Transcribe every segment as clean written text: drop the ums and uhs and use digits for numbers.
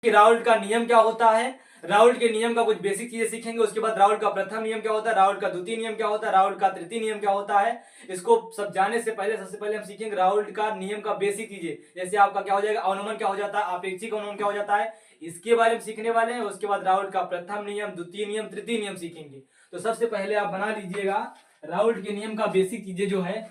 कि राउल्ट का नियम क्या होता है, राउल्ट के नियम का कुछ बेसिक चीजें सीखेंगे। उसके बाद राउल्ट का प्रथम नियम क्या होता है, राउल्ट का द्वितीय नियम क्या होता है, राउल्ट का तृतीय नियम क्या होता है। इसको सब जाने से पहले सबसे पहले हम सीखेंगे राउल्ट का नियम का बेसिक चीजें। जैसे आपका क्या हो जाएगा, अवनमन क्या हो जाता है, अपेक्षिक अवनमन क्या हो जाता है, इसके बारे में सीखने वाले हैं। उसके बाद राउल्ट का प्रथम नियम, द्वितीय नियम, तृतीय नियम सीखेंगे। तो सबसे पहले आप बना लीजिएगा राउल्ट के नियम का बेसिक चीजें जो है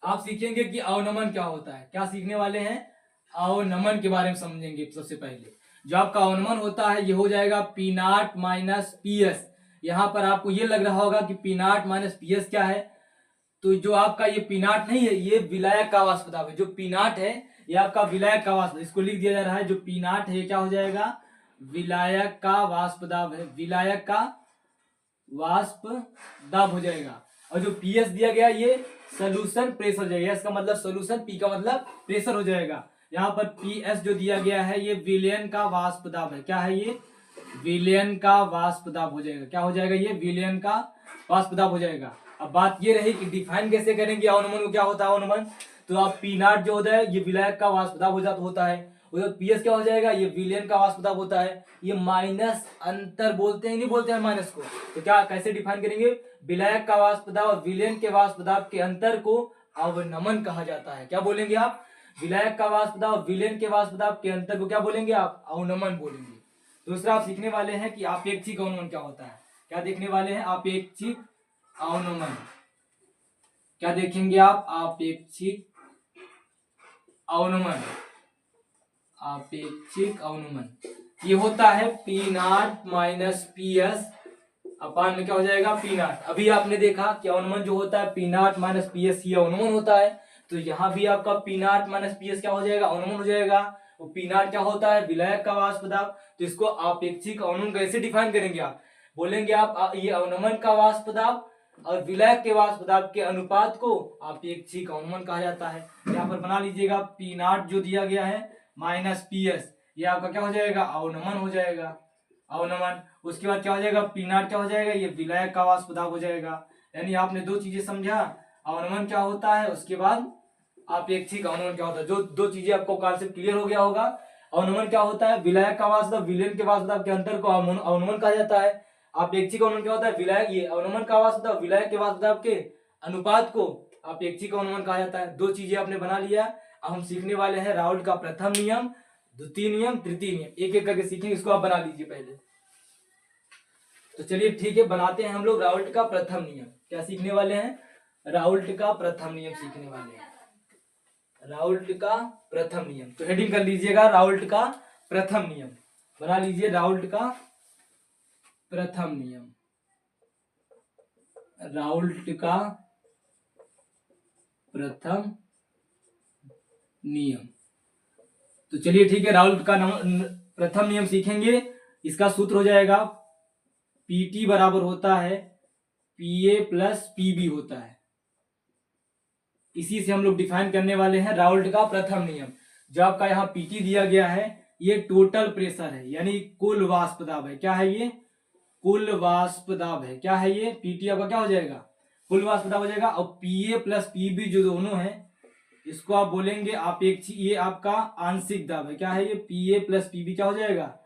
आप सीखेंगे कि अवनमन क्या होता है। क्या सीखने वाले हैं, अवनमन के बारे में समझेंगे। सबसे पहले जो आपका अवनमन होता है ये हो जाएगा P not minus P S. यहाँ पर आपको ये लग रहा होगा कि P not minus P S क्या है, तो जो आपका ये पी नॉट नहीं है, ये विलायक का वाष्प दाब है। जो पी नॉट है ये आपका विलायक का वाष्प, इसको लिख दिया जा रहा है। जो पी नॉट है ये क्या हो जाएगा, विलायक का वाष्प दाब है, विलायक का वाष्प दाब हो जाएगा। और जो पी एस दिया गया ये सोल्यूशन प्रेशर हो जाएगा, इसका मतलब सोल्यूशन, पी का मतलब प्रेशर हो जाएगा। यहाँ पर पी एस जो दिया गया है ये विलयन का वाष्प दाब है। क्या है ये, विलयन का वाष्प दाब हो जाएगा। क्या हो जाएगा, ये विलयन का वाष्प दाब हो जाएगा। अब बात ये रही कि डिफाइन कैसे करेंगे अवनमन को, क्या होता है अवनमन। तो आप पी नॉट जो होता है ये विलायक का वाष्प दाब होता है। उधर पी एस क्या हो जाएगा, ये विलयन का वाष्प दाब होता है। ये माइनस अंतर बोलते हैं, नहीं बोलते हैं माइनस को, तो क्या कैसे डिफाइन करेंगे, विलायक का वाष्प दाब और विलयन के वाष्प दाब के अंतर को अवनमन कहा जाता है। क्या बोलेंगे आप, विलायक का वाष्प दाब विलयन के वाष्प दाब के अंतर को क्या बोलेंगे आप, अवनमन बोलेंगे। दूसरा आप सीखने वाले हैं कि आपेक्षिक अवनमन क्या होता है। क्या देखने वाले हैं, आपेक्षिक अवनमन। क्या देखेंगे आप, अपेक्षिक अवनमन। अपेक्षिक अवनमन ये होता है P not minus P S अपान में क्या हो जाएगा, पी नॉट। अभी आपने देखा कि अवनमन जो होता है P not minus P S ये अवनमन होता है। तो यहाँ भी आपका P not minus P S क्या हो जाएगा, अवनमन हो जाएगा। वो पी नॉट क्या होता है, विलायक का वाष्प दाब। तो इसको आपेक्षिक अवनमन कैसे डिफाइन करेंगे, आप बोलेंगे आप ये अवनमन का वाष्प दाब और विलायक के वाष्प दाब के अनुपात को आपेक्षिक अवनमन कहा जाता है। यहाँ पर बना लीजिएगा पी नॉट जो दिया गया है माइनस पी एस, ये आपका क्या हो जाएगा, अवनमन हो जाएगा, अवनमन। उसके बाद क्या हो जाएगा, पी नॉट क्या हो जाएगा, ये विलायक का वाष्प दाब हो जाएगा। यानी आपने दो चीजें समझा, अवनमन क्या होता है, उसके बाद आपेक्षिक अवनमन क्या होता है। जो दो चीजें आपको कॉन्सेप्ट क्लियर हो गया होगा। अवनमन क्या होता है, विलायक का वाष्प दाब विलयन के वाष्प दाब के अंतर को अवनमन कहा जाता है। अपेक्षिक अवनमन क्या होता है, विलायक ये अवनमन का वाष्प दाब विलायक के वाष्प दाब के अनुपात को अपेक्षिक अवनमन कहा जाता है। दो चीजें आपने बना लिया। अब हम सीखने वाले हैं राउल्ट का प्रथम नियम, द्वितीय नियम, तृतीय नियम। एक एक करके सीखेंगे, इसको आप बना लीजिए पहले। तो चलिए ठीक है, बनाते हैं हम लोग राउल्ट का प्रथम नियम। क्या सीखने वाले हैं, राउल्ट का प्रथम नियम सीखने वाले हैं, राउल्ट का प्रथम नियम। तो हेडिंग कर लीजिएगा राउल्ट का प्रथम नियम, बना लीजिए राउल्ट का प्रथम नियम, राउल्ट का प्रथम नियम। तो चलिए ठीक है, राउल्ट का प्रथम नियम सीखेंगे। इसका सूत्र हो जाएगा पीटी बराबर होता है पीए प्लस पीबी होता है। इसी से हम लोग डिफाइन करने वाले हैं राउल्ट का प्रथम नियम। जो आपका यहाँ पीटी दिया गया है ये टोटल प्रेशर है, यानी कुल वाष्प दाब है। क्या है ये, कुल वाष्प दाब है। क्या है ये, पीटी आपका क्या हो जाएगा, कुल वाष्प दाब हो जाएगा। और पीए प्लस पीबी जो दोनों है इसको आप बोलेंगे अपेक्षिक, ये आपका आंशिक दाब है। क्या है ये, पीए प्लस पीबी क्या हो जाएगा,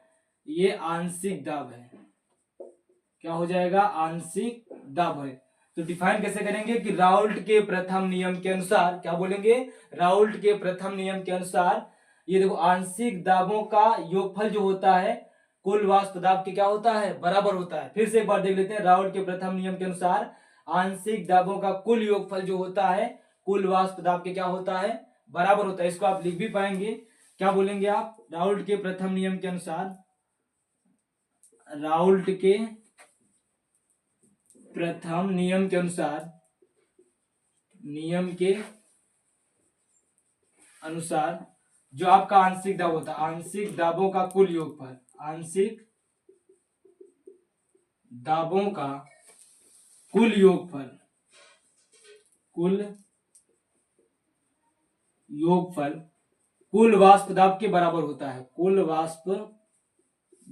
ये आंशिक दाब है। क्या हो जाएगा, आंशिक दाब है। तो डिफाइन कैसे करेंगे कि राउल्ट के प्रथम नियम के अनुसार, क्या बोलेंगे, राउल्ट के प्रथम नियम के अनुसार ये देखो आंशिक दाबों का योगफल जो होता है कुल वाष्प दाब के क्या होता है, बराबर होता है। फिर से एक बार देख लेते हैं, राउल्ट के प्रथम नियम के अनुसार आंशिक दाबों का कुल योगफल जो होता है कुल वाष्प दाब के क्या होता है, बराबर होता है। इसको आप लिख भी पाएंगे। क्या बोलेंगे आप, राउल्ट के प्रथम नियम के अनुसार, राउल्ट के प्रथम नियम के अनुसार, नियम के अनुसार जो आपका आंशिक दाब होता है, आंशिक दाबों का कुल योगफल, आंशिक दाबों का कुल योगफल, कुल योगफल कुल वाष्प दाब के बराबर होता है, कुल वाष्प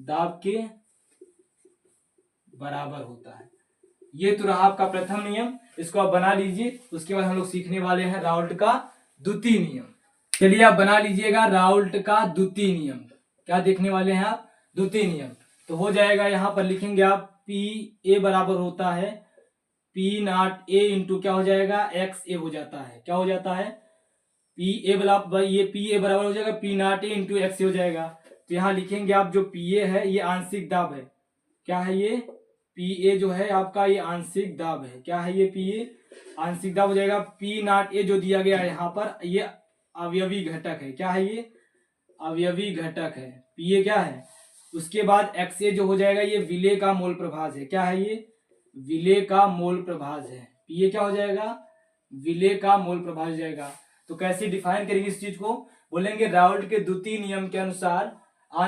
दाब के बराबर होता है। ये तो रहा आपका प्रथम नियम, इसको आप बना लीजिए। उसके बाद हम लोग सीखने वाले हैं राउल्ट का द्वितीय नियम। चलिए आप बना लीजिएगा राउल्ट का द्वितीय नियम। क्या देखने वाले हैं आप, द्वितीय नियम। तो हो जाएगा, यहाँ पर लिखेंगे आप पी ए बराबर होता है पी नॉट ए इंटू क्या हो जाएगा, एक्स ए हो जाता है। क्या हो जाता है, पी ए बराबर, ये पी ए बराबर हो जाएगा P naught A into X A हो जाएगा। तो यहाँ लिखेंगे आप जो पी ए है ये आंशिक दाब है। क्या है ये, पी ए जो है आपका ये आंशिक दाब है। क्या है ये, पी ए आंशिक दाब हो जाएगा। पी नॉट ए जो दिया गया है यहाँ पर ये अवयवी घटक है। क्या है ये, अवयवी घटक है। पी ए क्या है, उसके बाद एक्स ए जो हो जाएगा ये विलेय का मोल प्रभाज है। क्या है ये, विलेय का मोल प्रभाज है। पी ए क्या हो जाएगा, विलेय का मोल प्रभाज हो जाएगा। तो कैसे डिफाइन करेंगे इस चीज को, बोलेंगे राउल्ट के द्वितीय नियम के अनुसार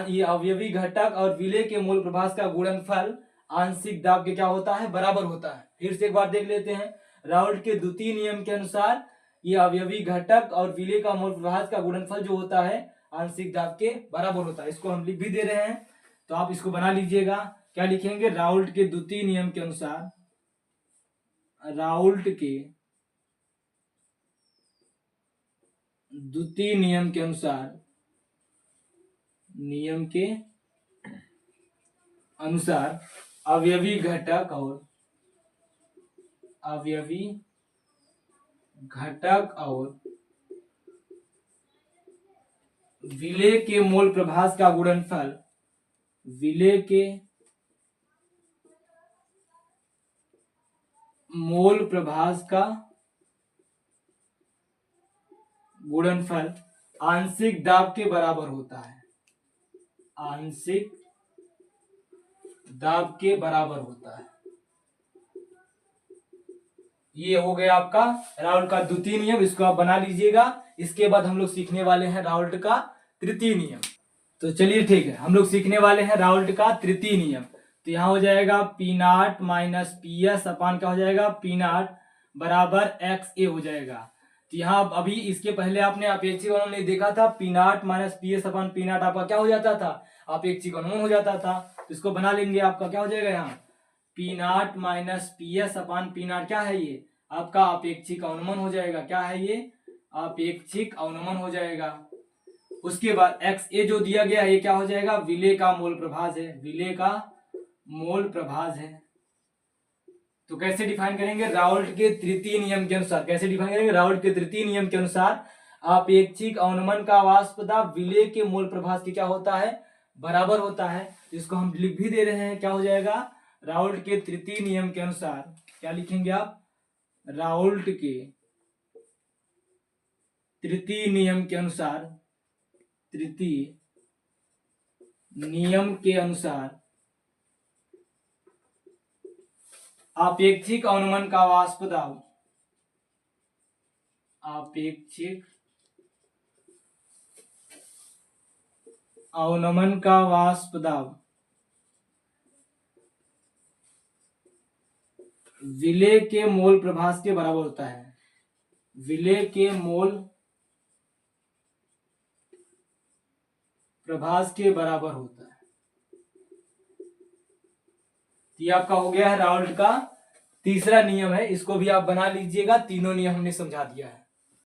ये अवयवी घटक और विलेय के मोल प्रभाज का गुणनफल आंशिक दाब के क्या होता है, बराबर होता है। फिर से एक बार देख लेते हैं, राउल्ट के द्वितीय नियम के अनुसार ये अवयवी घटक और विलेय का मोल प्रभाज का गुणनफल जो होता है आंशिक दाब के बराबर होता है। इसको हम लिख भी दे रहे हैं, तो आप इसको बना लीजिएगा। क्या लिखेंगे, राउल्ट के द्वितीय नियम के अनुसार, राउल्ट के द्वितीय नियम के अनुसार, नियम के अनुसार अवयवी घटक और अवयवी घटक और विलेय के मोल प्रभाज का गुणनफल, विलेय के मोल प्रभाज का गुणनफल आंशिक दाब के बराबर होता है। आंशिक दाब के बराबर होता है। ये हो गया आपका राउल्ट का द्वितीय नियम, इसको आप बना लीजिएगा। इसके बाद हम लोग सीखने वाले हैं राउल्ट का तृतीय नियम। तो चलिए ठीक है, हम लोग सीखने वाले हैं राउल्ट का तृतीय नियम। तो यहाँ हो जाएगा P not minus P S अपान क्या हो जाएगा, पी नॉट बराबर एक्स ए हो जाएगा। तो यहाँ अभी इसके पहले आपने अपेक्षिक अनुमान नहीं देखा था, P not minus P S upon P not आपका क्या हो जाता था, अपेक्षिक अनुमान हो जाता था। तो इसको बना लेंगे, आपका क्या हो जाएगा यहाँ P not minus P S upon P not क्या है, ये आपका अपेक्षिक अनुमान हो जाएगा। क्या है ये, अपेक्षिक अनुमान हो जाएगा। उसके बाद एक्स ए जो दिया गया है ये क्या हो जाएगा, विलेय का मोल प्रभाज है। विलेय का मोल प्रभाज है। तो कैसे डिफाइन करेंगे, राउल्ट के तृतीय नियम के अनुसार। कैसे डिफाइन करेंगे, राउल्ट के तृतीय नियम के अनुसार अपेक्षिक अवनमन का वाष्प दाब विलेय के मोल प्रभाज के क्या होता है, बराबर होता है। इसको हम लिख भी दे रहे हैं। क्या हो जाएगा, राउल्ट के तृतीय नियम के अनुसार क्या लिखेंगे आप, राउल्ट के तृतीय नियम के अनुसार, तृतीय नियम के अनुसार अपेक्षिक अवनमन का वाष्प दाब, अपेक्षिक अवनमन का वाष्प दाब विलेय के मोल प्रभाज के बराबर होता है। विलेय के मोल प्रभाज के बराबर होता है। ये आपका हो गया है राउल्ट का तीसरा नियम है। इसको भी आप बना लीजिएगा, तीनों नियम हमने समझा दिया है।